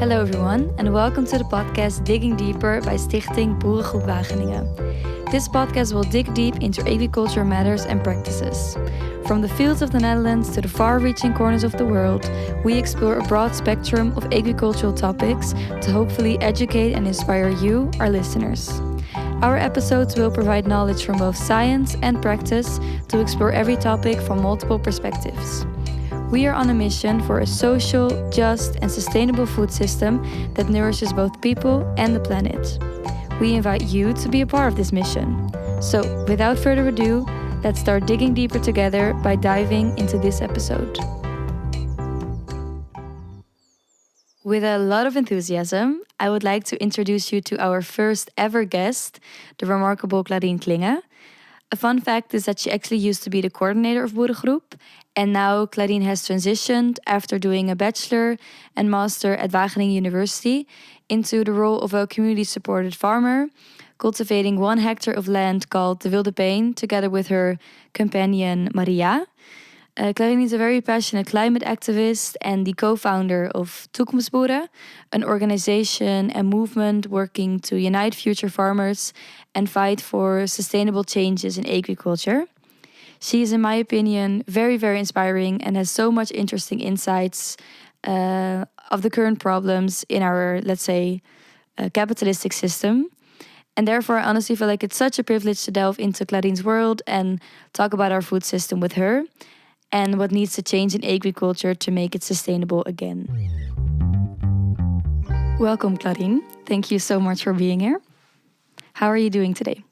Hello everyone and welcome to the podcast Digging Deeper by Stichting Boerengroep Wageningen. This podcast will dig deep into agriculture matters and practices. From the fields of the Netherlands to the far-reaching corners of the world, we explore a broad spectrum of agricultural topics to hopefully educate and inspire you, our listeners. Our episodes will provide knowledge from both science and practice to explore every topic from multiple perspectives. We are on a mission for a social, just, and sustainable food system that nourishes both people and the planet. We invite you to be a part of this mission. So, without further ado, let's start digging deeper together by diving into this episode. With a lot of enthusiasm, I would like to introduce you to our first ever guest, the remarkable Klarien Klingen. A fun fact is that she actually used to be the coordinator of Boerengroep, and now Klarien has transitioned after doing a bachelor and master at Wageningen University into the role of a community-supported farmer, cultivating 1 hectare of land called the Wilde Peen, together with her companion Maria. Klarien is a very passionate climate activist and the co-founder of Toekomstboeren, an organization and movement working to unite future farmers and fight for sustainable changes in agriculture. She is, in my opinion, very, very inspiring and has so much interesting insights of the current problems in our, let's say, capitalistic system. And therefore, I honestly feel like it's such a privilege to delve into Klarien's world and talk about our food system with her and what needs to change in agriculture to make it sustainable again. Welcome, Klarien. Thank you so much for being here. How are you doing today?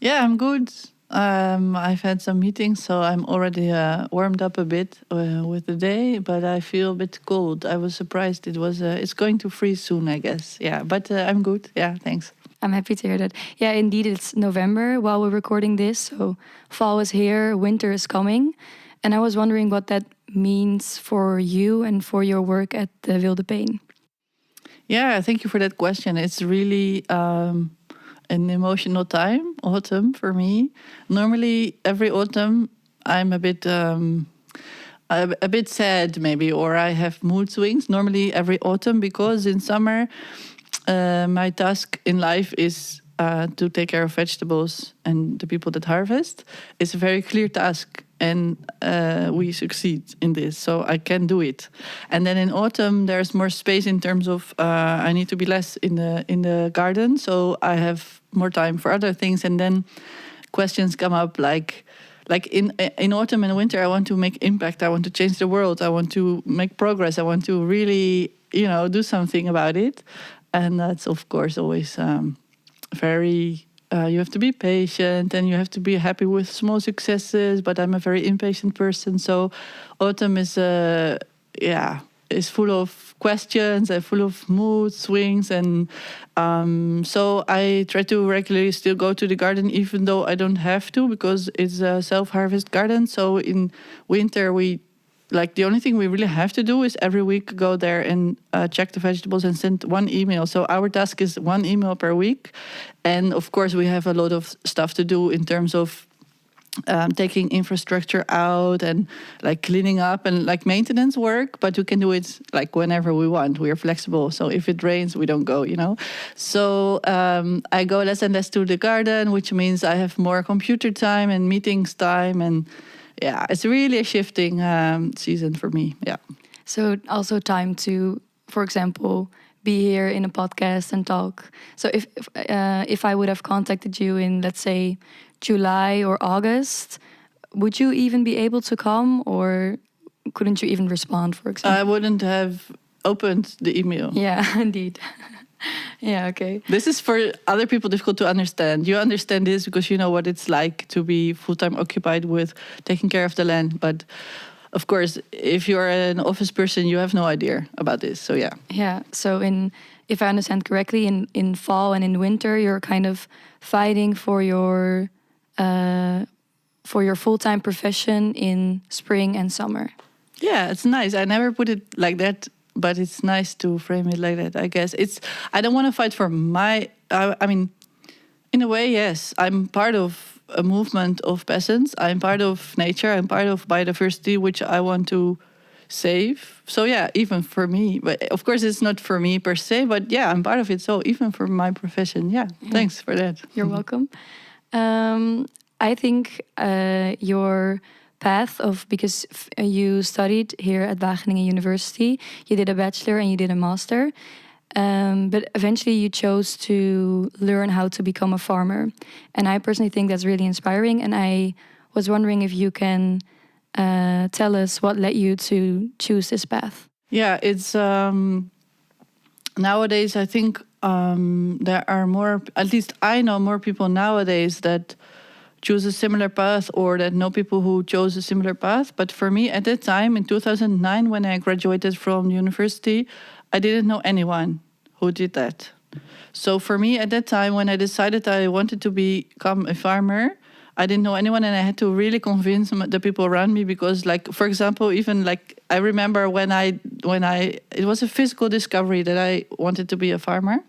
Yeah, I'm good. I've had some meetings, so I'm already warmed up a bit with the day, but I feel a bit cold. I was surprised it's going to freeze soon, I guess. Yeah, but I'm good. Yeah, thanks. I'm happy to hear that. Yeah, indeed, it's November while we're recording this, so fall is here, winter is coming. And I was wondering what that means for you and for your work at the Wilde Peen. Yeah, thank you for that question. It's really an emotional time, autumn, for me. Normally, every autumn, I'm a bit sad, maybe, or I have mood swings. Normally, every autumn, because in summer, my task in life is to take care of vegetables and the people that harvest. It's a very clear task, and we succeed in this, so I can do it. And then in autumn, there's more space in terms of I need to be less in the garden, so I have more time for other things. And then questions come up like in autumn and winter, I want to make impact. I want to change the world. I want to make progress. I want to really, do something about it. And that's, of course, always very... you have to be patient and you have to be happy with small successes. But I'm a very impatient person. So autumn is full of questions and full of mood swings. And so I try to regularly still go to the garden, even though I don't have to, because it's a self-harvest garden. So in winter, the only thing we really have to do is every week go there and check the vegetables and send 1 email. So our task is 1 email per week. And of course, we have a lot of stuff to do in terms of taking infrastructure out and cleaning up and maintenance work. But we can do it whenever we want. We are flexible. So if it rains, we don't go, So I go less and less to the garden, which means I have more computer time and meetings time. And yeah, it's really a shifting season for me. Yeah. So also time to, for example, be here in a podcast and talk. So if I would have contacted you in, let's say, July or August, would you even be able to come, or couldn't you even respond, for example? I wouldn't have opened the email. Yeah, indeed. Yeah, okay. This is for other people difficult to understand. You understand this because you know what it's like to be full-time occupied with taking care of the land. But of course, if you're an office person, you have no idea about this. So yeah. Yeah. So if I understand correctly, in fall and in winter, you're kind of fighting for your full-time profession in spring and summer. Yeah, it's nice. I never put it like that. But it's nice to frame it like that, I guess. I don't want to fight for in a way, yes. I'm part of a movement of peasants. I'm part of nature. I'm part of biodiversity, which I want to safe. So yeah, even for me, but of course it's not for me per se, but yeah, I'm part of it. So even for my profession, yeah. Thanks for that. You're welcome. I think your path of, because you studied here at Wageningen University, you did a bachelor and you did a master, but eventually you chose to learn how to become a farmer. And I personally think that's really inspiring. And I was wondering if you can tell us what led you to choose this path. Yeah, it's nowadays I think there are more, at least I know more people nowadays that choose a similar path or that know people who chose a similar path. But for me at that time in 2009, when I graduated from university, I didn't know anyone who did that. So for me at that time, when I decided I wanted to become a farmer, I didn't know anyone, and I had to really convince the people around me because, like, for example, even like I remember when it was a physical discovery that I wanted to be a farmer.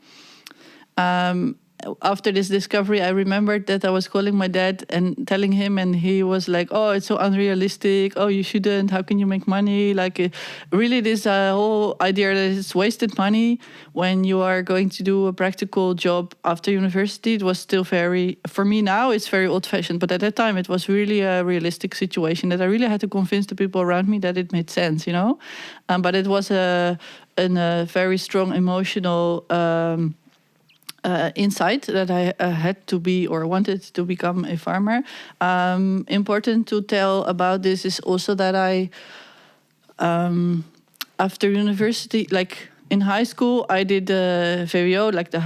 After this discovery, I remembered that I was calling my dad and telling him, and he was like, "Oh, it's so unrealistic. Oh, you shouldn't. How can you make money? Like, really, this whole idea that it's wasted money when you are going to do a practical job after university." It was still very, for me now, it's very old-fashioned. But at that time, it was really a realistic situation that I really had to convince the people around me that it made sense, you know. But it was a very strong emotional. Insight that I had to be or wanted to become a farmer. Important to tell about this is also that I, after university, like in high school, I did the VWO, like the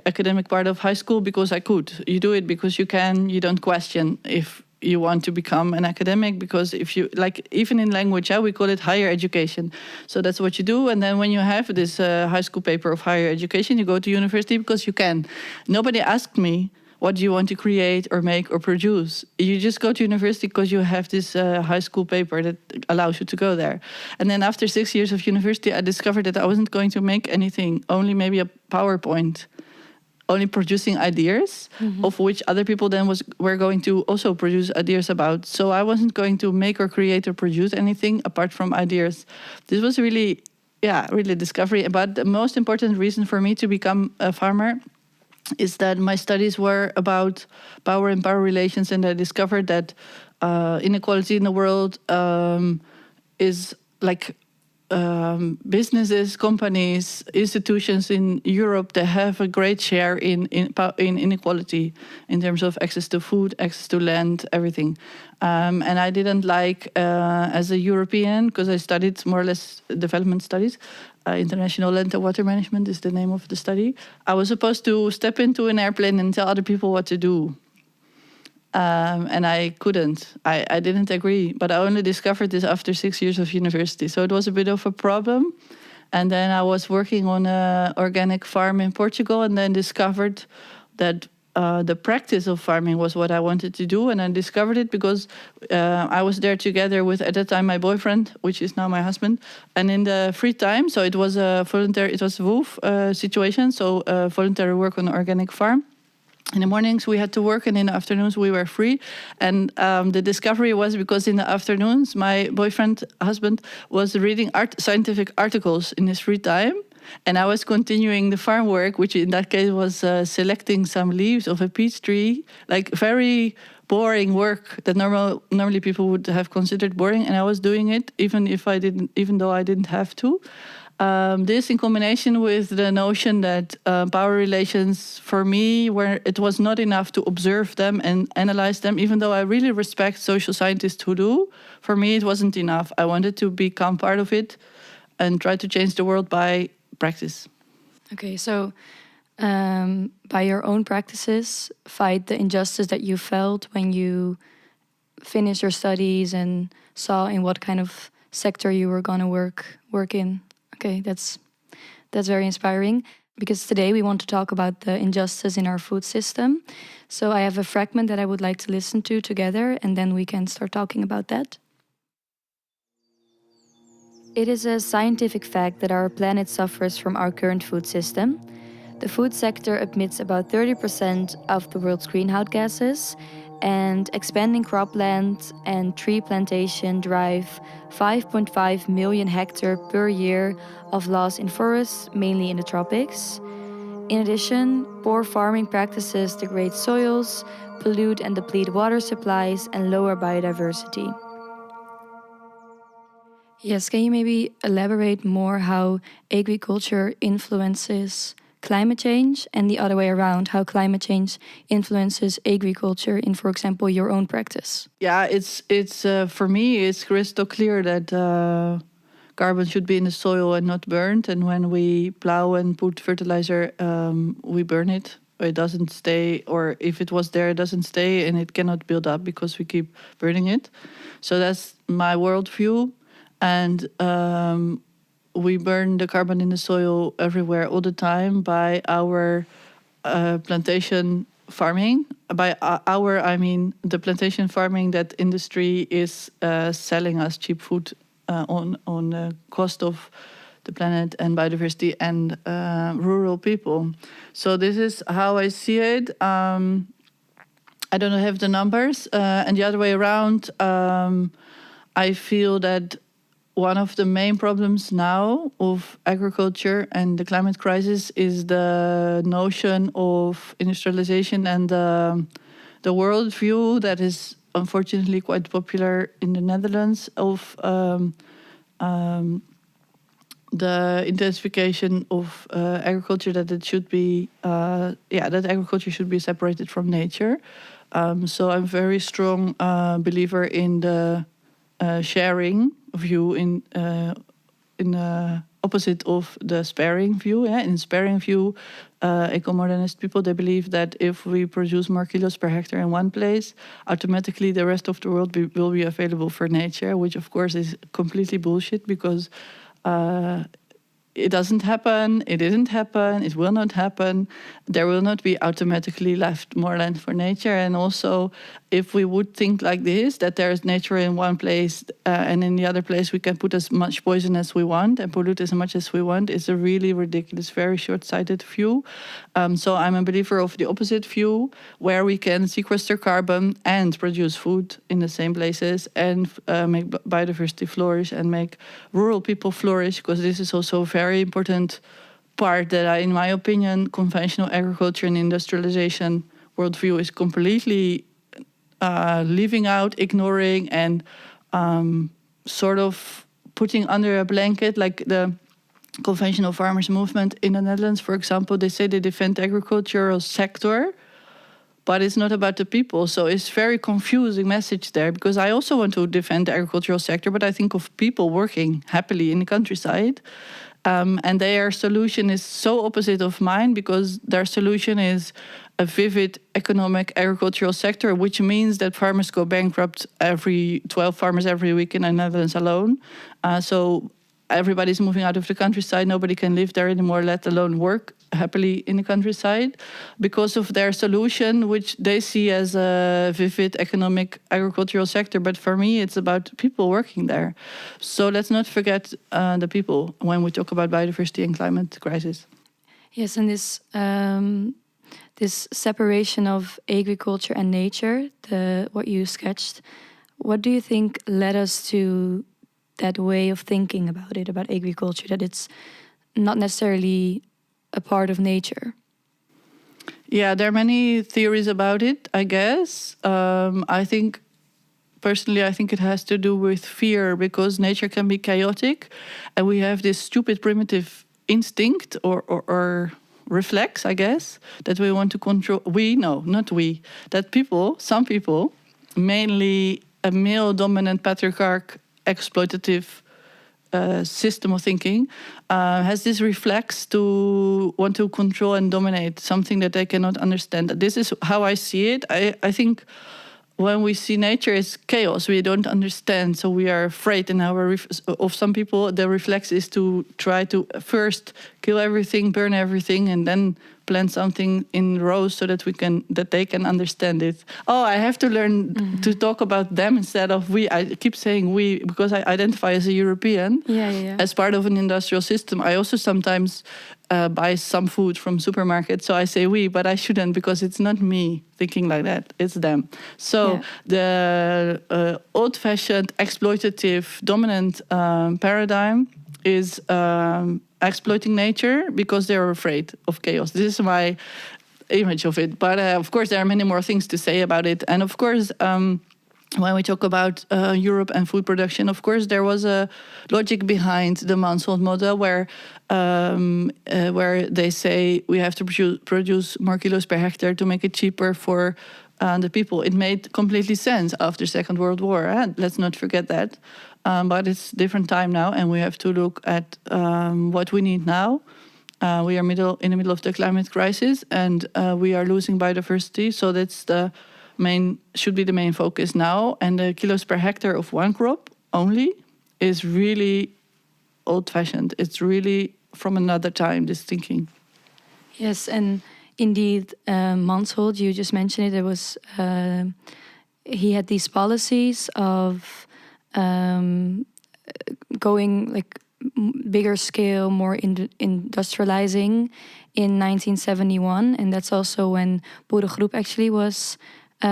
academic part of high school, because I could. You do it because you can. You don't question if you want to become an academic, because if you, like, even in language, we call it higher education. So that's what you do. And then when you have this high school paper of higher education, you go to university because you can. Nobody asked me, what do you want to create or make or produce? You just go to university because you have this high school paper that allows you to go there. And then after 6 years of university, I discovered that I wasn't going to make anything, only maybe a PowerPoint, only producing ideas, of which other people then were going to also produce ideas about. So I wasn't going to make or create or produce anything apart from ideas. This was really discovery. But the most important reason for me to become a farmer is that my studies were about power and power relations, and I discovered that inequality in the world is like businesses, companies, institutions in Europe, they have a great share in inequality in terms of access to food, access to land, everything. And I didn't like, as a European, because I studied more or less development studies, international land and water management is the name of the study. I was supposed to step into an airplane and tell other people what to do. And I couldn't. I didn't agree. But I only discovered this after 6 years of university. So it was a bit of a problem. And then I was working on an organic farm in Portugal, and then discovered that the practice of farming was what I wanted to do. And I discovered it because I was there together with, at that time, my boyfriend, which is now my husband. And in the free time, so it was a voluntary, it was a WOOF situation, so voluntary work on an organic farm. In the mornings we had to work, and in the afternoons we were free. And the discovery was because in the afternoons my husband was reading scientific articles in his free time, and I was continuing the farm work, which in that case was selecting some leaves of a peach tree, like very boring work that normally people would have considered boring, and I was doing it even though I didn't have to. This in combination with the notion that power relations, for me, where it was not enough to observe them and analyze them, even though I really respect social scientists who do, for me it wasn't enough. I wanted to become part of it and try to change the world by practice. Okay, so by your own practices, fight the injustice that you felt when you finished your studies and saw in what kind of sector you were going to work in. Okay, that's very inspiring, because today we want to talk about the injustice in our food system. So I have a fragment that I would like to listen to together, and then we can start talking about that. It is a scientific fact that our planet suffers from our current food system. The food sector emits about 30% of the world's greenhouse gases, And expanding cropland and tree plantation drive 5.5 million hectares per year of loss in forests, mainly in the tropics. In addition, poor farming practices degrade soils, pollute and deplete water supplies, and lower biodiversity. Yes, can you maybe elaborate more how agriculture influences climate change and the other way around, how climate change influences agriculture in, for example, your own practice? Yeah, it's for me, it's crystal clear that carbon should be in the soil and not burned. And when we plow and put fertilizer, we burn it. It doesn't stay, or if it was there, it doesn't stay, and it cannot build up because we keep burning it. So that's my worldview. And we burn the carbon in the soil everywhere all the time by our plantation farming. By our, I mean the plantation farming that industry is selling us cheap food on the cost of the planet and biodiversity and rural people. So this is how I see it. I don't have the numbers. And the other way around, I feel that one of the main problems now of agriculture and the climate crisis is the notion of industrialization and the worldview that is unfortunately quite popular in the Netherlands of the intensification of agriculture, that it should be, that agriculture should be separated from nature. So I'm very strong believer in the sharing view in opposite of the sparing view. Yeah, in sparing view, eco-modernist people, they believe that if we produce more kilos per hectare in one place, automatically the rest of the world will be available for nature, which of course is completely bullshit because it doesn't happen, it didn't happen, it will not happen. There will not be automatically left more land for nature. And also, if we would think like this, that there is nature in one place and in the other place we can put as much poison as we want and pollute as much as we want, it's a really ridiculous, very short-sighted view. So I'm a believer of the opposite view, where we can sequester carbon and produce food in the same places and make biodiversity flourish and make rural people flourish, because this is also a very important part that in my opinion, conventional agriculture and industrialization worldview is completely leaving out, ignoring, and sort of putting under a blanket, like the conventional farmers movement in the Netherlands, for example. They say they defend the agricultural sector, but it's not about the people. So it's very confusing message there, because I also want to defend the agricultural sector, but I think of people working happily in the countryside. And their solution is so opposite of mine, because their solution is a vivid economic agricultural sector, which means that farmers go bankrupt, 12 farmers every week in the Netherlands alone. So everybody's moving out of the countryside. Nobody can live there anymore, let alone work happily in the countryside, because of their solution, which they see as a vivid economic agricultural sector. But for me, it's about people working there. So let's not forget the people when we talk about biodiversity and climate crisis. Yes, and this separation of agriculture and nature, what you sketched, what do you think led us to that way of thinking about it, about agriculture, that it's not necessarily a part of nature? Yeah, there are many theories about it, I guess. I think it has to do with fear, because nature can be chaotic and we have this stupid primitive instinct or reflex, I guess, that we want to control. Some people, mainly a male dominant patriarch exploitative system of thinking, has this reflex to want to control and dominate something that they cannot understand. This is how I see it. I think when we see nature as chaos, we don't understand, so we are afraid. And of some people, the reflex is to try to first kill everything, burn everything, and then plant something in rows so that they can understand it. Oh, I have to learn to talk about them instead of we. I keep saying we because I identify as a European. Yeah. As part of an industrial system. I also sometimes buy some food from supermarkets, so I say we, but I shouldn't because it's not me thinking like that. It's them. So the old-fashioned, exploitative, dominant paradigm is exploiting nature because they're afraid of chaos. This is my image of it. But of course, there are many more things to say about it. And of course, when we talk about Europe and food production, of course, there was a logic behind the Mansholt model where they say we have to produce more kilos per hectare to make it cheaper for the people. It made completely sense after Second World War. Let's not forget that. But it's a different time now, and we have to look at what we need now. We are in the middle of the climate crisis, and we are losing biodiversity. So that's should be the main focus now. And the kilos per hectare of one crop only is really old-fashioned. It's really from another time, this thinking. Yes, and indeed, Mansholt, you just mentioned it. It was he had these policies of going like bigger scale, more industrializing in 1971, and that's also when Boerengroep actually was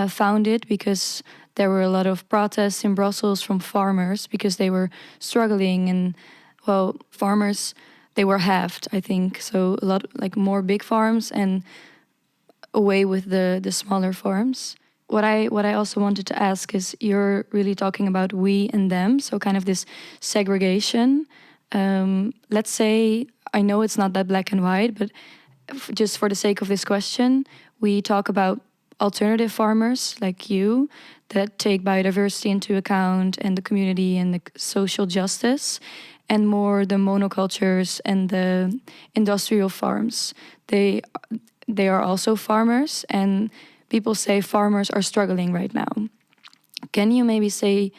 founded, because there were a lot of protests in Brussels from farmers because they were struggling, and well, farmers, they were halved, I think, so a lot like more big farms and away with the smaller farms. What I also wanted to ask is, you're really talking about we and them, so kind of this segregation. Let's say, I know it's not that black and white, but just for the sake of this question, we talk about alternative farmers like you that take biodiversity into account and the community and the social justice, and more the monocultures and the industrial farms. They are also farmers, and people say farmers are struggling right now. Can you maybe say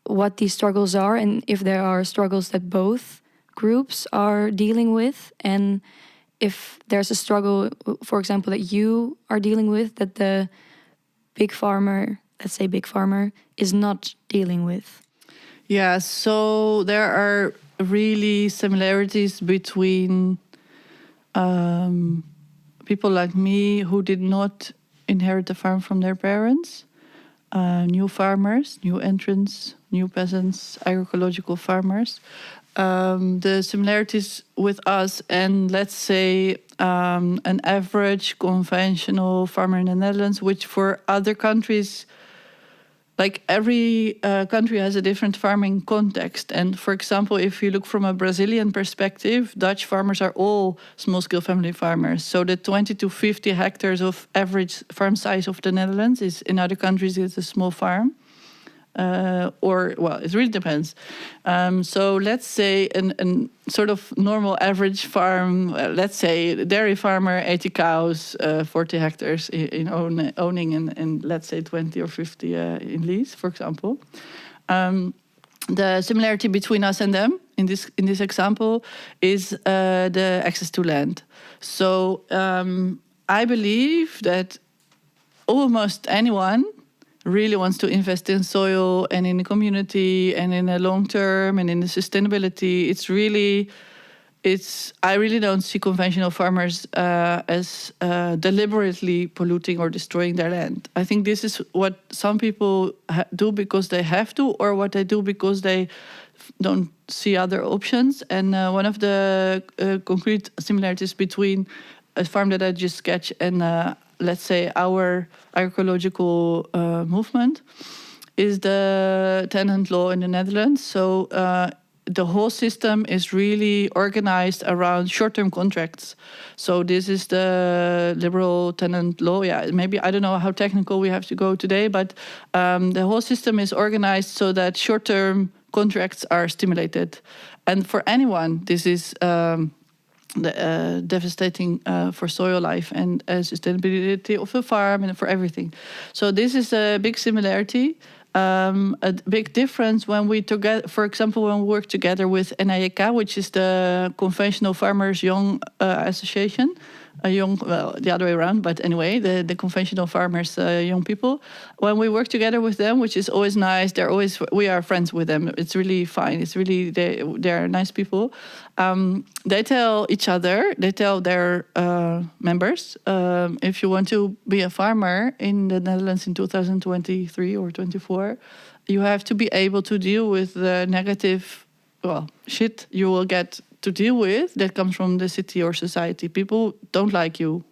what these struggles are, and if there are struggles that both groups are dealing with, and if there's a struggle, for example, that you are dealing with that the big farmer, let's say big farmer, is not dealing with? Yeah, so there are really similarities between people like me who did not inherit the farm from their parents, new farmers, new entrants, new peasants, agroecological farmers. The similarities with us and, let's say, an average conventional farmer in the Netherlands, which for other countries, like every country has a different farming context. And for example, if you look from a Brazilian perspective, Dutch farmers are all small-scale family farmers. So the 20 to 50 hectares of average farm size of the Netherlands is, in other countries, it's a small farm. It really depends. So let's say an sort of normal average farm, let's say dairy farmer, 80 cows, 40 hectares in owning, and let's say 20 or 50 in lease, for example. The similarity between us and them in this example is the access to land. So I believe that almost anyone really wants to invest in soil and in the community and in the long term and in the sustainability. I really don't see conventional farmers as deliberately polluting or destroying their land. I think this is what some people do because they have to, or what they do because they don't see other options. And one of the concrete similarities between a farm that I just sketched and let's say our agroecological movement is the tenant law in the Netherlands. So the whole system is really organized around short-term contracts. So this is the liberal tenant law. Yeah, maybe, I don't know how technical we have to go today, but the whole system is organized so that short-term contracts are stimulated. And for anyone, this is devastating for soil life and sustainability of the farm and for everything. So this is a big similarity. A big difference when we together, for example, when we work together with NIEK, which is the Conventional Farmers Young Association, the other way around, but anyway, the conventional farmers, young people. When we work together with them, which is always nice, we are friends with them. It's really fine. It's really, they're nice people. They tell each other, they tell their members, if you want to be a farmer in the Netherlands in 2023 or 24, you have to be able to deal with the negative, shit you will get to deal with that comes from the city or society. People don't like you.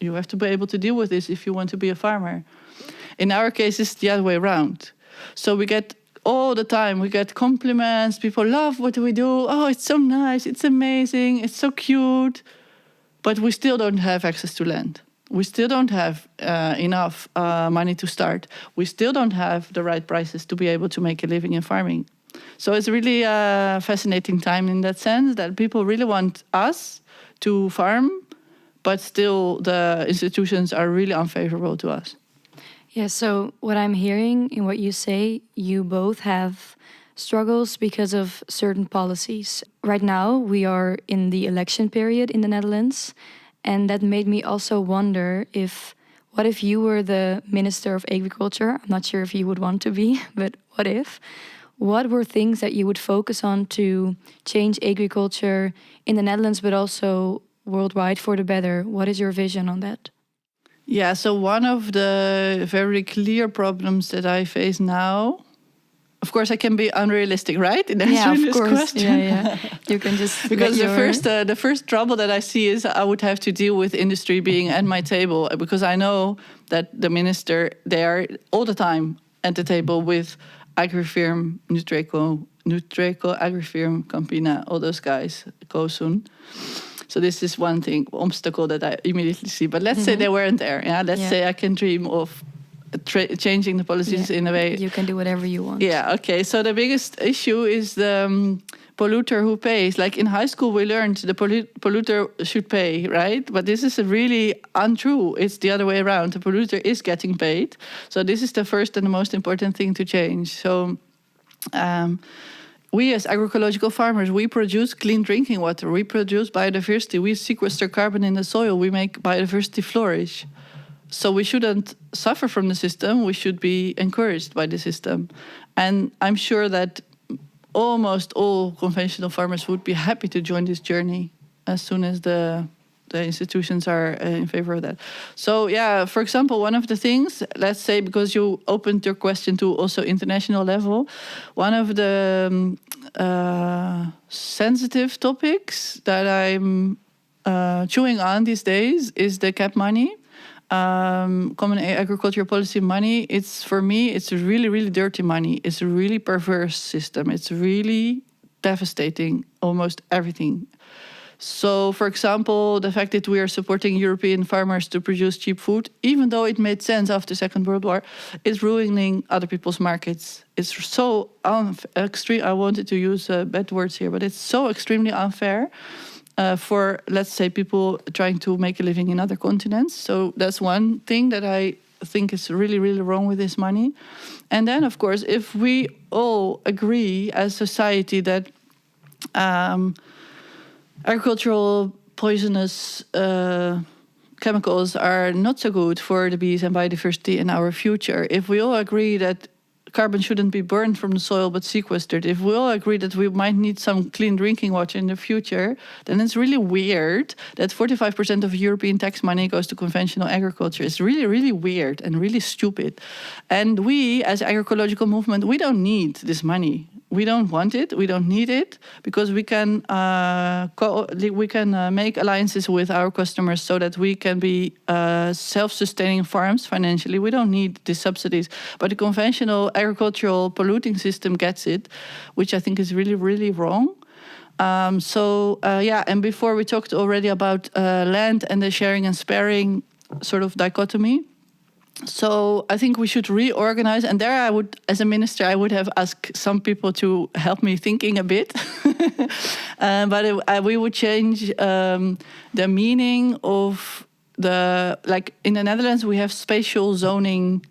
You have to be able to deal with this if you want to be a farmer. In our case, it's the other way around. So we get all the time, we get compliments. People love what we do. Oh, it's so nice. It's amazing. It's so cute. But we still don't have access to land. We still don't have enough money to start. We still don't have the right prices to be able to make a living in farming. So it's really a fascinating time in that sense, that people really want us to farm, but still the institutions are really unfavorable to us. Yeah, so what I'm hearing in what you say, you both have struggles because of certain policies. Right now, we are in the election period in the Netherlands, and that made me also wonder what if you were the Minister of Agriculture? I'm not sure if you would want to be, but what if? What were things that you would focus on to change agriculture in the Netherlands, but also worldwide for the better? What is your vision on that? Yeah, so one of the very clear problems that I face now, of course, I can be unrealistic, right? In answering this question. Yeah. You can just because the first trouble that I see is I would have to deal with industry being at my table, because I know that the minister, they are all the time at the table with Agrifirm, Nutreco, Agrifirm, Campina, all those guys, Kosun. So this is one thing, obstacle that I immediately see. But let's say they weren't there. Yeah, let's say I can dream of changing the policies in a way. You can do whatever you want. Yeah, okay. So the biggest issue is the polluter who pays. Like in high school, we learned the polluter should pay, right? But this is really untrue. It's the other way around. The polluter is getting paid. So this is the first and the most important thing to change. So we as agroecological farmers, we produce clean drinking water. We produce biodiversity. We sequester carbon in the soil. We make biodiversity flourish. So we shouldn't suffer from the system. We should be encouraged by the system. And I'm sure that almost all conventional farmers would be happy to join this journey as soon as the institutions are in favor of that. So yeah, for example, one of the things, let's say, because you opened your question to also international level, one of the sensitive topics that I'm chewing on these days is the CAP money. Common agricultural policy money, for me, it's really, really dirty money. It's a really perverse system. It's really devastating almost everything. So, for example, the fact that we are supporting European farmers to produce cheap food, even though it made sense after the Second World War, is ruining other people's markets. It's so extreme. I wanted to use bad words here, but it's so extremely unfair. For, let's say, people trying to make a living in other continents. So that's one thing that I think is really, really wrong with this money. And then, of course, if we all agree as society that agricultural poisonous chemicals are not so good for the bees and biodiversity in our future, if we all agree that carbon shouldn't be burned from the soil but sequestered, if we all agree that we might need some clean drinking water in the future, then it's really weird that 45% of European tax money goes to conventional agriculture. It's really, really weird and really stupid. And we, as agroecological movement, we don't need this money. We don't want it. We don't need it, because we can make alliances with our customers so that we can be self-sustaining farms financially. We don't need the subsidies, but the conventional agricultural polluting system gets it, which I think is really, really wrong. And before we talked already about land and the sharing and sparing sort of dichotomy. So I think we should reorganize. And there I would, as a minister, I would have asked some people to help me thinking a bit. We would change the meaning of like in the Netherlands, we have spatial zoning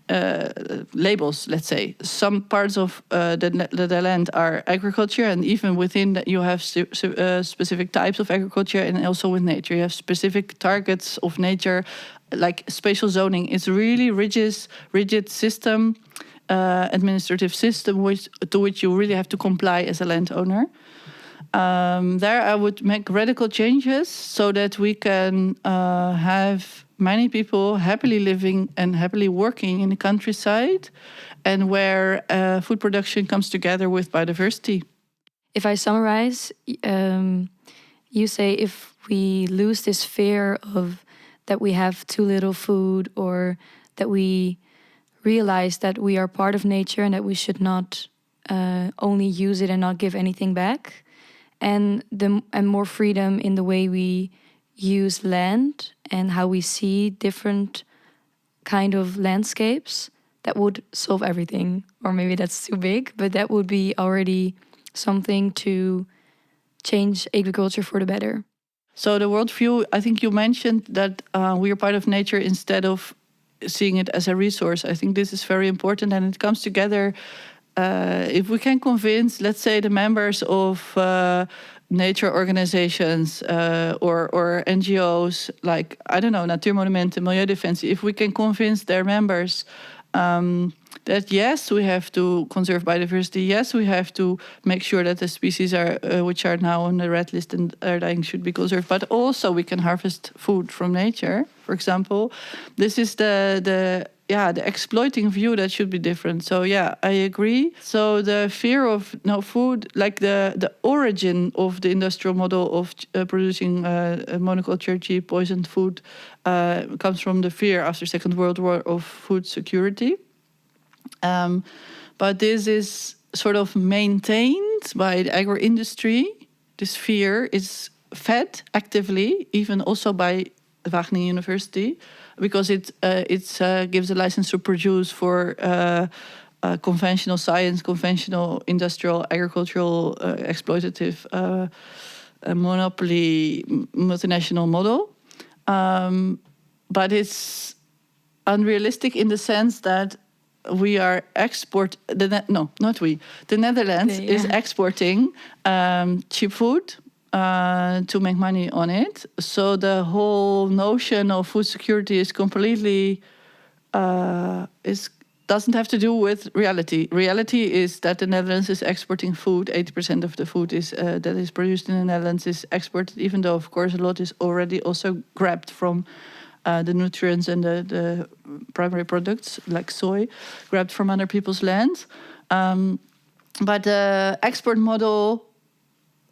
labels, let's say. Some parts of the land are agriculture, and even within that you have specific types of agriculture, and also with nature. You have specific targets of nature, like spatial zoning. It's really rigid system, administrative system, to which you really have to comply as a landowner. There I would make radical changes so that we can have many people happily living and happily working in the countryside, and where food production comes together with biodiversity. If I summarize, you say if we lose this fear of that we have too little food, or that we realize that we are part of nature and that we should not only use it and not give anything back, and more freedom in the way we use land and how we see different kind of landscapes, that would solve everything. Or maybe that's too big, but that would be already something to change agriculture for the better. So the worldview, I think you mentioned that we are part of nature instead of seeing it as a resource. I think this is very important, and it comes together if we can convince, let's say, the members of nature organizations or NGOs, like, I don't know, Natuurmonumenten, Milieudefensie, if we can convince their members that yes, we have to conserve biodiversity, yes, we have to make sure that the species are which are now on the red list and are dying should be conserved, but also we can harvest food from nature, for example. This is the exploiting view that should be different. So yeah, I agree. So the fear of no food, like the origin of the industrial model of producing monoculture, cheap, poisoned food, comes from the fear after Second World War of food security. But this is sort of maintained by the agro-industry. This fear is fed actively, even also by Wageningen University, because it gives a license to produce for conventional science, conventional industrial, agricultural, exploitative monopoly multinational model. But it's unrealistic in the sense that we are the Netherlands is exporting cheap food to make money on it. So the whole notion of food security is completely doesn't have to do with reality. Reality is that the Netherlands is exporting food. 80% of the food that is produced in the Netherlands is exported, even though, of course, a lot is already also grabbed from the nutrients and the primary products, like soy, grabbed from other people's lands. But the export model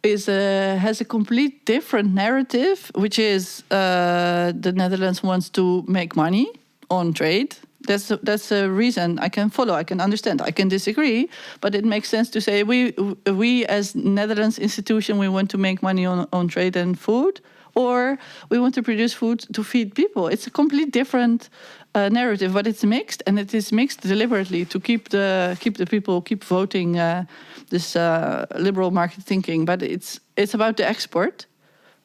has a complete different narrative, which is the Netherlands wants to make money on trade. That's a reason I can follow, I can understand, I can disagree, but it makes sense to say we as Netherlands institution, we want to make money on trade and food, or we want to produce food to feed people. It's a completely different narrative, but it's mixed, and it is mixed deliberately to keep the people keep voting this liberal market thinking. But it's about the export,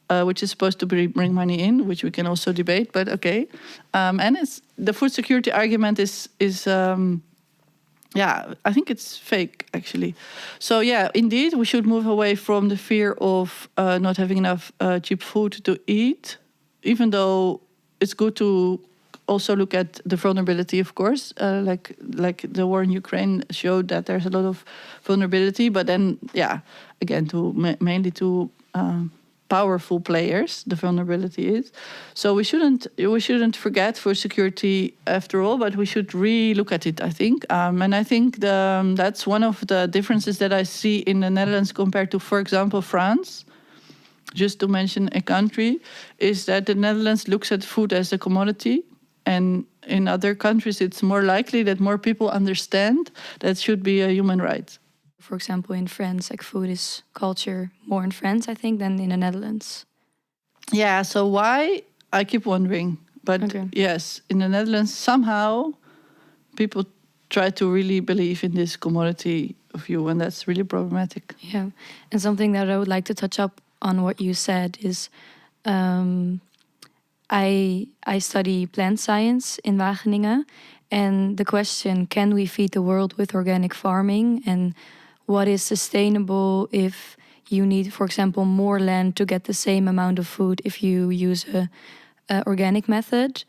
which is supposed to bring money in, which we can also debate. But okay, and it's the food security argument is I think it's fake, actually. So yeah, indeed, we should move away from the fear of not having enough cheap food to eat, even though it's good to also look at the vulnerability, of course, like the war in Ukraine showed that there's a lot of vulnerability. But then, again, mainly to powerful players, the vulnerability is. So we shouldn't forget food security after all, but we should re-look at it, I think. And I think that's one of the differences that I see in the Netherlands compared to, for example, France. Just to mention a country, is that the Netherlands looks at food as a commodity. And in other countries, it's more likely that more people understand that it should be a human right. For example, in France, like food is culture more in France, I think, than in the Netherlands. Yeah, so why? I keep wondering. But yes, in the Netherlands, somehow people try to really believe in this commodity view, and that's really problematic. Yeah, and something that I would like to touch up on what you said is I study plant science in Wageningen, And the question, can we feed the world with organic farming? And what is sustainable if you need, for example, more land to get the same amount of food if you use a organic method?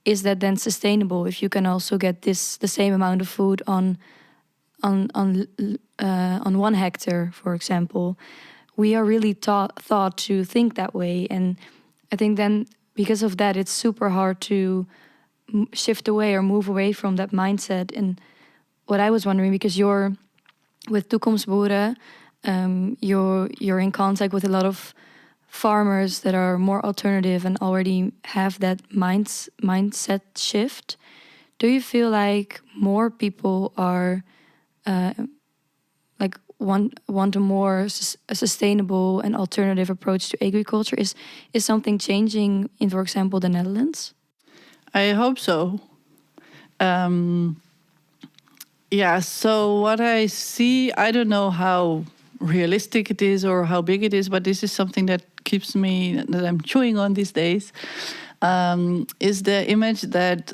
Is that then sustainable if you can also get the same amount of food on 1 hectare, for example? We are really thought to think that way, and I think then because of that, it's super hard to shift away or move away from that mindset. And what I was wondering, because you're with Toekomstboeren, you're in contact with a lot of farmers that are more alternative and already have that mindset shift. Do you feel like more people are like want a more a sustainable and alternative approach to agriculture? Is something changing in, for example, the Netherlands? I hope so. Yeah, so what I see, I don't know how realistic it is or how big it is, but this is something that keeps me, that I'm chewing on these days, is the image that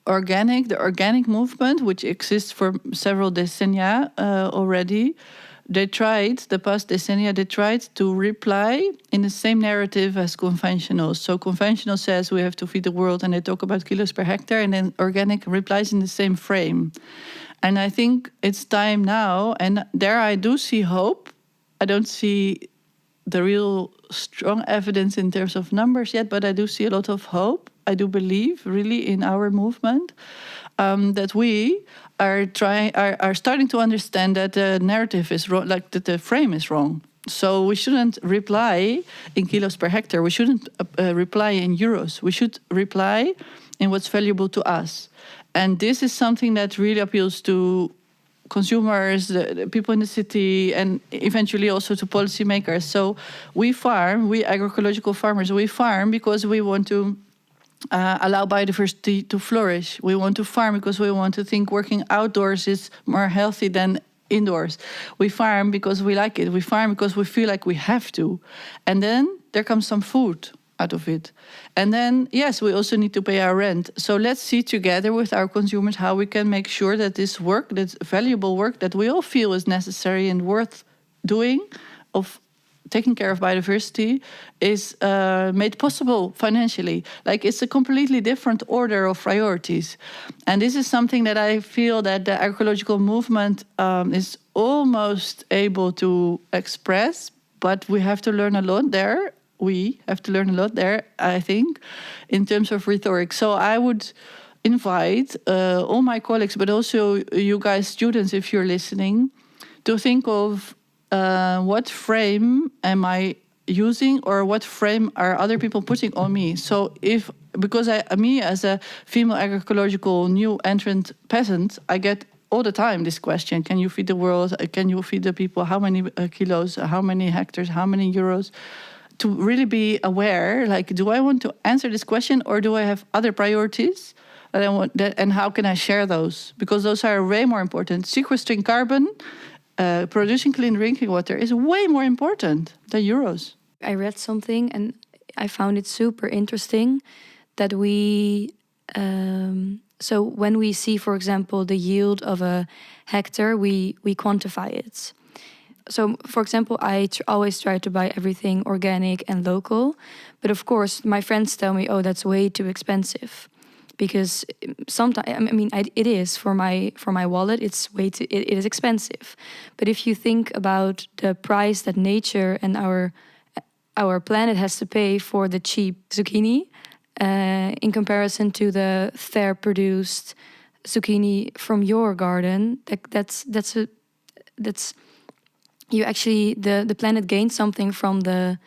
the organic movement, which exists for several decennia already, the past decennia, they tried to reply in the same narrative as conventional. So conventional says we have to feed the world and they talk about kilos per hectare, and then organic replies in the same frame. And I think it's time now, and there I do see hope. I don't see the real strong evidence in terms of numbers yet, but I do see a lot of hope. I do believe really in our movement, that we are starting to understand that the narrative is wrong, like that the frame is wrong. So we shouldn't reply in kilos per hectare. We shouldn't reply in euros. We should reply in what's valuable to us. And this is something that really appeals to consumers, the people in the city, and eventually also to policymakers. So we agroecological farmers, we farm because we want to allow biodiversity to flourish. We want to farm because we want to think working outdoors is more healthy than indoors. We farm because we like it. We farm because we feel like we have to. And then there comes some food out of it. And then, yes, we also need to pay our rent. So let's see together with our consumers how we can make sure that this work, this valuable work that we all feel is necessary and worth doing, of taking care of biodiversity, is made possible financially. Like, it's a completely different order of priorities. And this is something that I feel that the agroecological movement is almost able to express, but we have to learn a lot there. We have to learn a lot there, I think, in terms of rhetoric. So I would invite all my colleagues, but also you guys, students, if you're listening, to think of what frame am I using, or what frame are other people putting on me? So because me as a female agroecological new entrant peasant, I get all the time this question: can you feed the world? Can you feed the people? How many kilos? How many hectares? How many euros? To really be aware, like, do I want to answer this question, or do I have other priorities that I want? And how can I share those? Because those are way more important. Sequestering carbon, producing clean drinking water is way more important than euros. I read something and I found it super interesting that so when we see, for example, the yield of a hectare, we quantify it. So, for example, I always try to buy everything organic and local. But of course, my friends tell me, oh, that's way too expensive. Because sometimes, it is for my wallet, it is expensive. But if you think about the price that nature and our planet has to pay for the cheap zucchini, in comparison to the fair produced zucchini from your garden, that's you actually, the planet gains something from the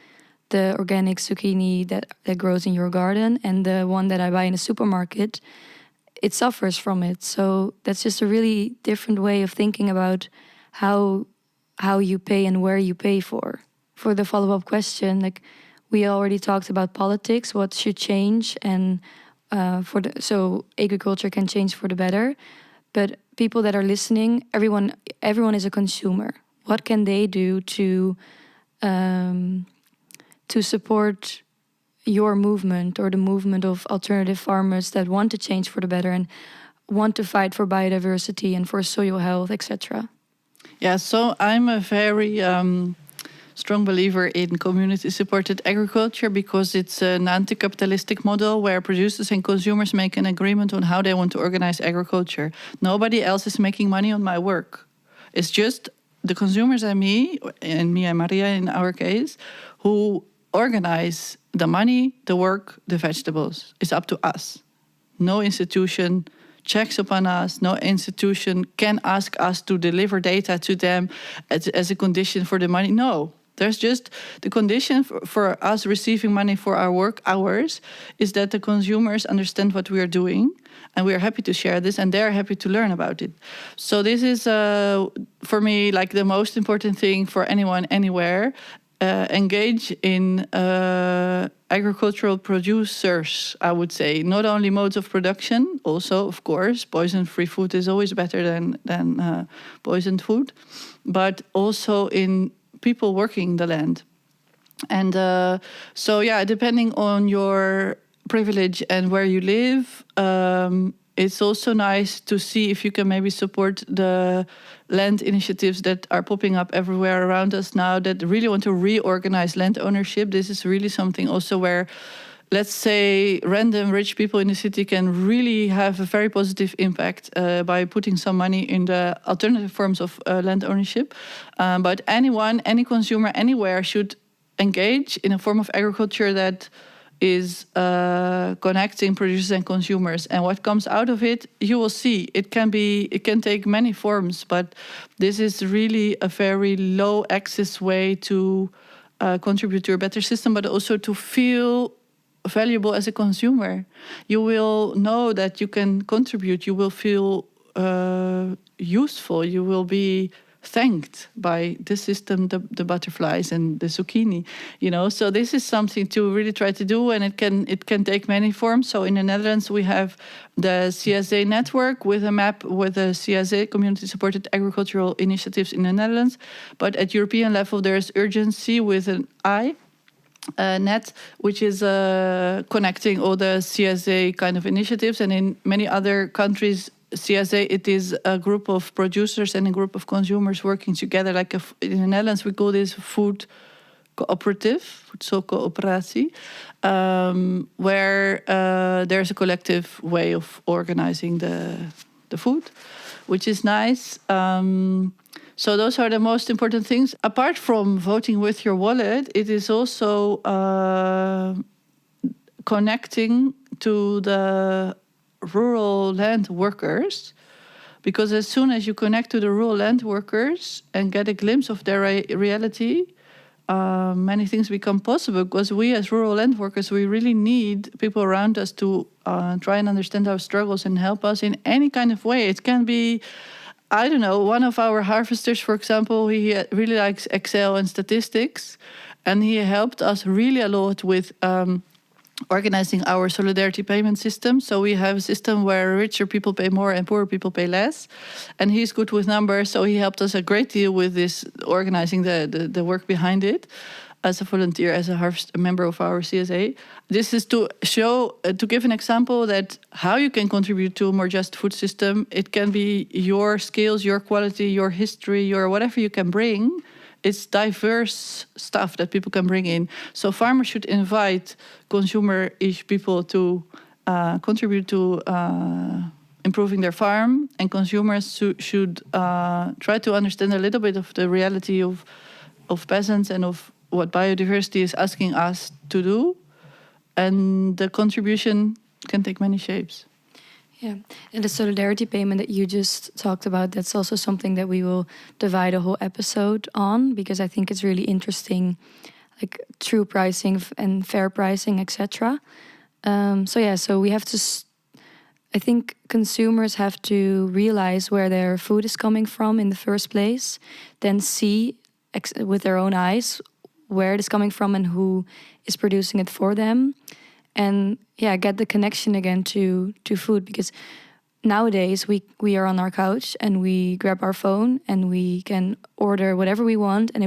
organic zucchini that grows in your garden, and the one that I buy in a supermarket, it suffers from it. So that's just a really different way of thinking about how you pay and where you pay for. For the follow-up question, like, we already talked about politics, what should change, and so agriculture can change for the better. But people that are listening, everyone is a consumer. What can they do to support your movement or the movement of alternative farmers that want to change for the better and want to fight for biodiversity and for soil health, etc.? Yeah, so I'm a very strong believer in community-supported agriculture because it's an anti-capitalistic model where producers and consumers make an agreement on how they want to organize agriculture. Nobody else is making money on my work. It's just the consumers and me and Maria in our case, who organize the money, the work, the vegetables. It's up to us. No institution checks upon us. No institution can ask us to deliver data to them as a condition for the money. No. There's just the condition for us receiving money for our work hours is that the consumers understand what we are doing, and we are happy to share this, and they're happy to learn about it. So this is, for me, like the most important thing for anyone, anywhere. Engage in agricultural producers, I would say. Not only modes of production, also, of course, poison-free food is always better than poisoned food, but also in people working the land. And so, yeah, depending on your privilege and where you live, it's also nice to see if you can maybe support the land initiatives that are popping up everywhere around us now that really want to reorganize land ownership. This is really something also where, let's say, random rich people in the city can really have a very positive impact by putting some money in the alternative forms of land ownership. But anyone, any consumer, anywhere should engage in a form of agriculture that is connecting producers and consumers. And what comes out of it, you will see. It can take many forms, but this is really a very low access way to contribute to a better system, but also to feel valuable as a consumer. You will know that you can contribute. You will feel useful. You will be thanked by the system, the butterflies and the zucchini, So this is something to really try to do, and it can take many forms. So in the Netherlands, we have the CSA network with a map with the CSA, community-supported agricultural initiatives in the Netherlands. But at European level, there's urgency with an I. Net, which is connecting all the CSA kind of initiatives, and in many other countries, CSA, it is a group of producers and a group of consumers working together. Like in the Netherlands, we call this food cooperative, voedselcoöperatie, where there's a collective way of organizing the food, which is nice. So those are the most important things. Apart from voting with your wallet, it is also connecting to the rural land workers, because as soon as you connect to the rural land workers and get a glimpse of their reality, many things become possible, because we as rural land workers, we really need people around us to try and understand our struggles and help us in any kind of way. It can be, I don't know, one of our harvesters, for example, he really likes Excel and statistics, and he helped us really a lot with organizing our solidarity payment system. So we have a system where richer people pay more and poorer people pay less. And he's good with numbers, so he helped us a great deal with this, organizing the work behind it as a volunteer, as a member of our CSA. This is to show, to give an example that how you can contribute to a more just food system. It can be your skills, your quality, your history, your whatever you can bring. It's diverse stuff that people can bring in. So farmers should invite consumer-ish people to contribute to improving their farm, and consumers should try to understand a little bit of the reality of peasants and of what biodiversity is asking us to do. And the contribution can take many shapes. Yeah, and the solidarity payment that you just talked about, that's also something that we will divide a whole episode on, because I think it's really interesting, like true pricing and fair pricing, etc. So we have to, I think consumers have to realize where their food is coming from in the first place, then see with their own eyes where it is coming from and who is producing it for them. And get the connection again to food, because nowadays we are on our couch and we grab our phone and we can order whatever we want, and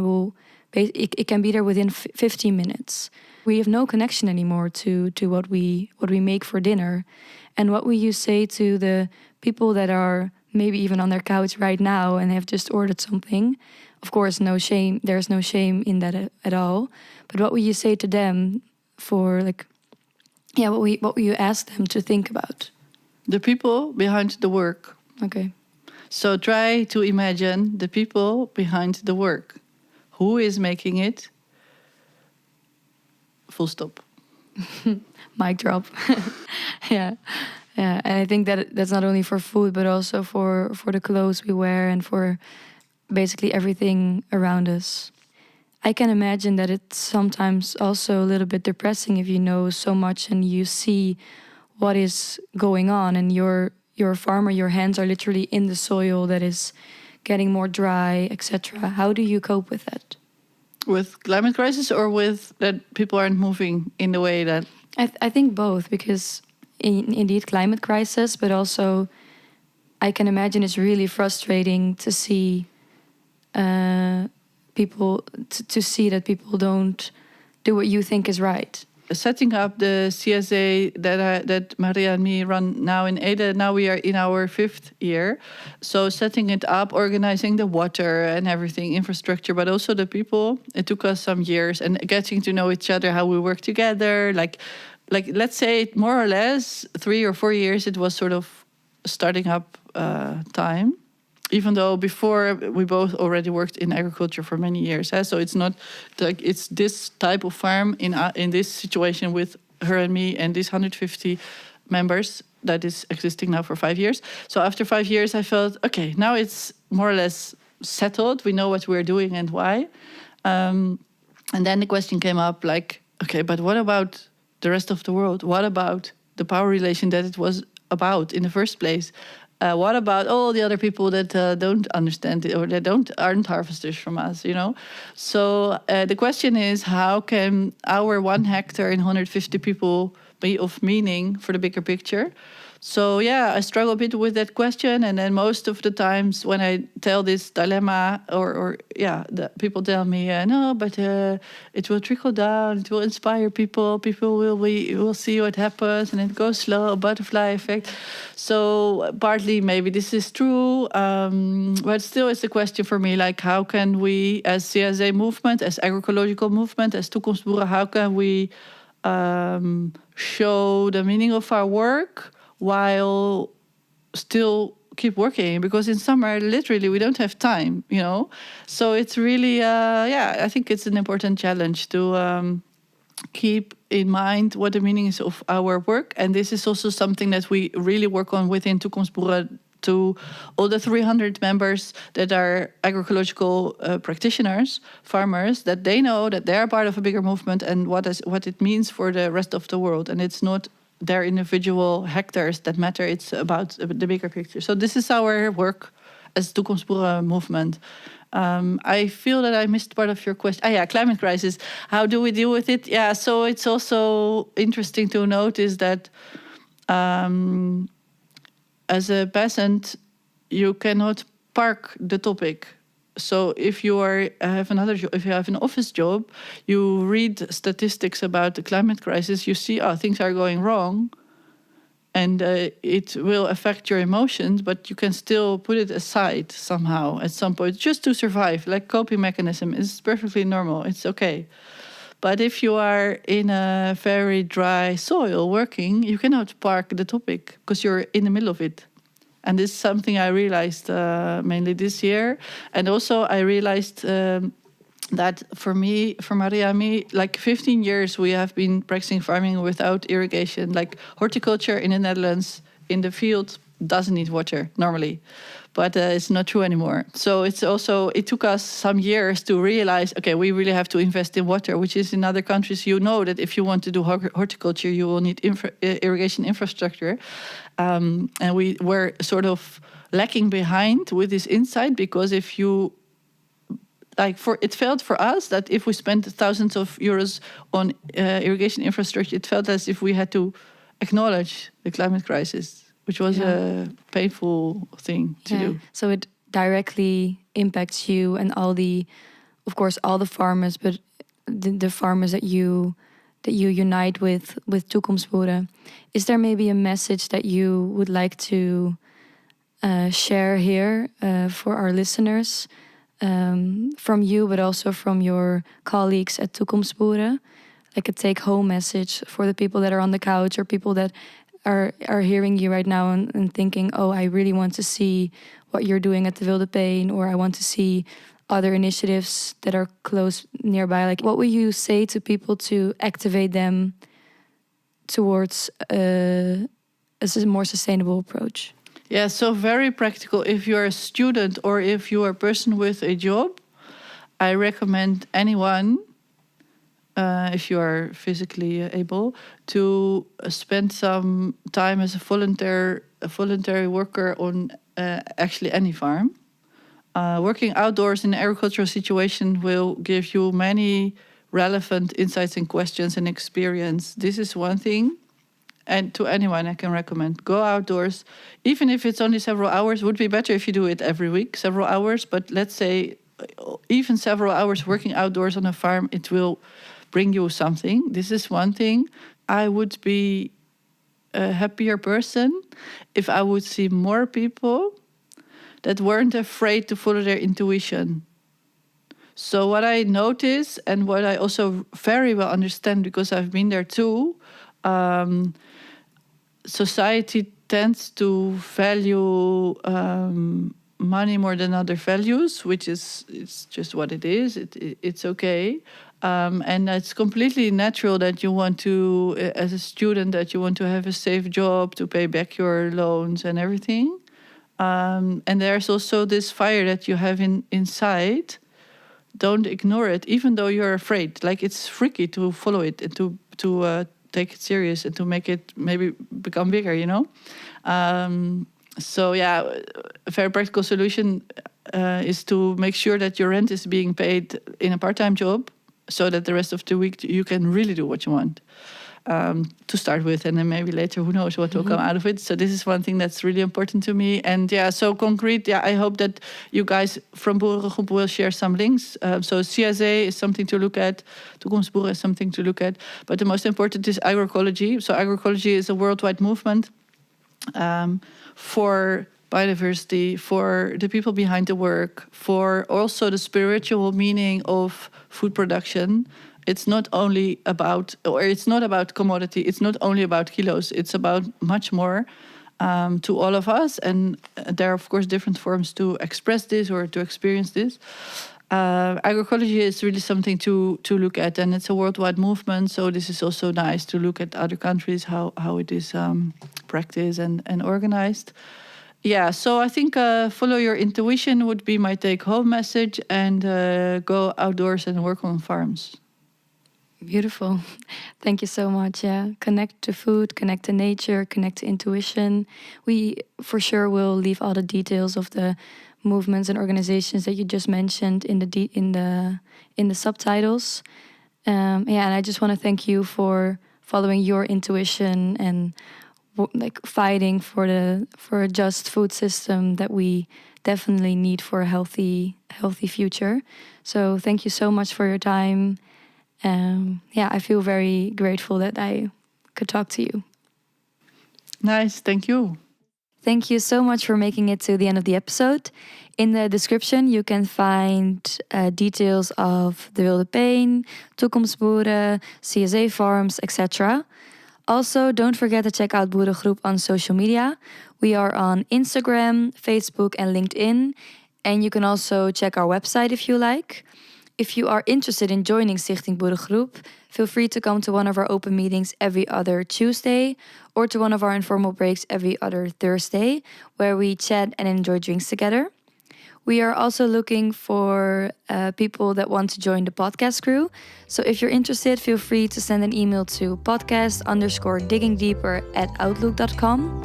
it can be there within 15 minutes. we have no connection anymore to what we make for dinner. And what will you say to the people that are maybe even on their couch right now and have just ordered something? Of course, no shame. There's no shame in that at all. But what will you say to them for like, yeah, what will you ask them to think about? The people behind the work. Okay. So try to imagine the people behind the work. Who is making it? Full stop. Mic drop. Yeah. Yeah. And I think that that's not only for food, but also for the clothes we wear and for basically everything around us. I can imagine that it's sometimes also a little bit depressing if you know so much and you see what is going on and you're a farmer, your hands are literally in the soil that is getting more dry, etc. How do you cope with that? With climate crisis or with that people aren't moving in the way that... I think both, because indeed climate crisis, but also I can imagine it's really frustrating to see people, to see that people don't do what you think is right. Setting up the CSA that Maria and me run now in Ede, now we are in our 5th year. So setting it up, organizing the water and everything, infrastructure, but also the people, it took us some years, and getting to know each other, how we work together. Like let's say more or less 3 or 4 years, it was sort of starting up time. Even though before we both already worked in agriculture for many years, so it's not like it's this type of farm in this situation with her and me and these 150 members that is existing now for 5 years. So after 5 years, I felt okay. Now it's more or less settled. We know what we're doing and why. And then the question came up, like, okay, but what about the rest of the world? What about the power relation that it was about in the first place? What about all the other people that don't understand it or that aren't harvesters from us, you know? So the question is, how can our 1 hectare and 150 people be of meaning for the bigger picture? So yeah, I struggle a bit with that question. And then most of the times when I tell this dilemma or the people tell me, no, but it will trickle down, it will inspire people, people will see what happens and it goes slow, a butterfly effect. So partly maybe this is true, but still it's a question for me, like how can we as CSA movement, as agroecological movement, as toekomstboeren, how can we show the meaning of our work while still keep working, because in summer literally we don't have time, you know. So it's really I think it's an important challenge to keep in mind what the meaning is of our work. And this is also something that we really work on within Toekomstboeren, to all the 300 members that are agroecological practitioners, farmers, that they know that they are part of a bigger movement and what it means for the rest of the world. And it's not their individual hectares that matter, it's about the bigger picture. So this is our work as Toekomstboeren movement. I feel that I missed part of your question. Climate crisis. How do we deal with it? Yeah, so it's also interesting to notice that as a peasant, you cannot park the topic. So if you have another job, if you have an office job, you read statistics about the climate crisis, you see, things are going wrong, and it will affect your emotions, but you can still put it aside somehow at some point, just to survive, like coping mechanism. It's perfectly normal, it's okay. But if you are in a very dry soil working, you cannot park the topic because you're in the middle of it. And this is something I realized mainly this year. And also I realized that for me, for Maria and me, like 15 years we have been practicing farming without irrigation. Like horticulture in the Netherlands, in the field, doesn't need water normally. But it's not true anymore. So it took us some years to realize, okay, we really have to invest in water, which is in other countries, you know that if you want to do horticulture, you will need irrigation infrastructure. And we were sort of lacking behind with this insight, because if you, it felt for us that if we spent thousands of euros on irrigation infrastructure, it felt as if we had to acknowledge the climate crisis, which was a painful thing to do. So it directly impacts you and all the farmers, but the farmers that you that you unite with Toekomstboeren. Is there maybe a message that you would like to share here for our listeners, from you, but also from your colleagues at Toekomstboeren? Like a take-home message for the people that are on the couch or people that are hearing you right now and thinking, oh, I really want to see what you're doing at the Wilde Peen, or I want to see other initiatives that are close nearby. Like, what would you say to people to activate them towards a more sustainable approach? Yeah, so very practical. If you're a student or if you are a person with a job, I recommend anyone, if you are physically able, to spend some time as a voluntary worker on actually any farm. Working outdoors in an agricultural situation will give you many relevant insights and questions and experience. This is one thing. And to anyone I can recommend, go outdoors. Even if it's only several hours, would be better if you do it every week, several hours. But let's say even several hours working outdoors on a farm, it will bring you something. This is one thing. I would be a happier person if I would see more people that weren't afraid to follow their intuition. So what I notice, and what I also very well understand because I've been there too, society tends to value money more than other values, which is it's just what it is. It's okay. And it's completely natural that you want to, as a student, that you want to have a safe job to pay back your loans and everything. And there's also this fire that you have inside. Don't ignore it, even though you're afraid. Like, it's freaky to follow it and to take it serious and to make it maybe become bigger, you know? So yeah, a very practical solution is to make sure that your rent is being paid in a part-time job so that the rest of the week you can really do what you want. To start with, and then maybe later, who knows what will come out of it. So this is one thing that's really important to me. And yeah, so concrete, yeah, I hope that you guys from Boerengroep will share some links. So CSA is something to look at, Toekomstboeren is something to look at, but the most important is agroecology. So agroecology is a worldwide movement for biodiversity, for the people behind the work, for also the spiritual meaning of food production. It's not only about, or it's not about commodity, it's not only about kilos, it's about much more to all of us. And there are, of course, different forms to express this or to experience this. Agroecology is really something to look at, and it's a worldwide movement. So this is also nice to look at other countries, how it is practiced and organized. Yeah, so I think follow your intuition would be my take-home message, and go outdoors and work on farms. Beautiful. Thank you so much. Yeah, connect to food, connect to nature, connect to intuition. We for sure will leave all the details of the movements and organizations that you just mentioned in the subtitles. And I just want to thank you for following your intuition and like fighting for a just food system that we definitely need for a healthy future. So thank you so much for your time. I feel very grateful that I could talk to you. Nice, thank you. Thank you so much for making it to the end of the episode. In the description, you can find details of the Wilde Peen, Toekomstboeren, CSA farms, etc. Also, don't forget to check out Boerengroep on social media. We are on Instagram, Facebook, and LinkedIn. And you can also check our website if you like. If you are interested in joining Stichting Boerengroep, feel free to come to one of our open meetings every other Tuesday or to one of our informal breaks every other Thursday, where we chat and enjoy drinks together. We are also looking for people that want to join the podcast crew. So if you're interested, feel free to send an email to podcast_diggingdeeper@outlook.com.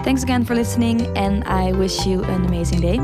Thanks again for listening, and I wish you an amazing day.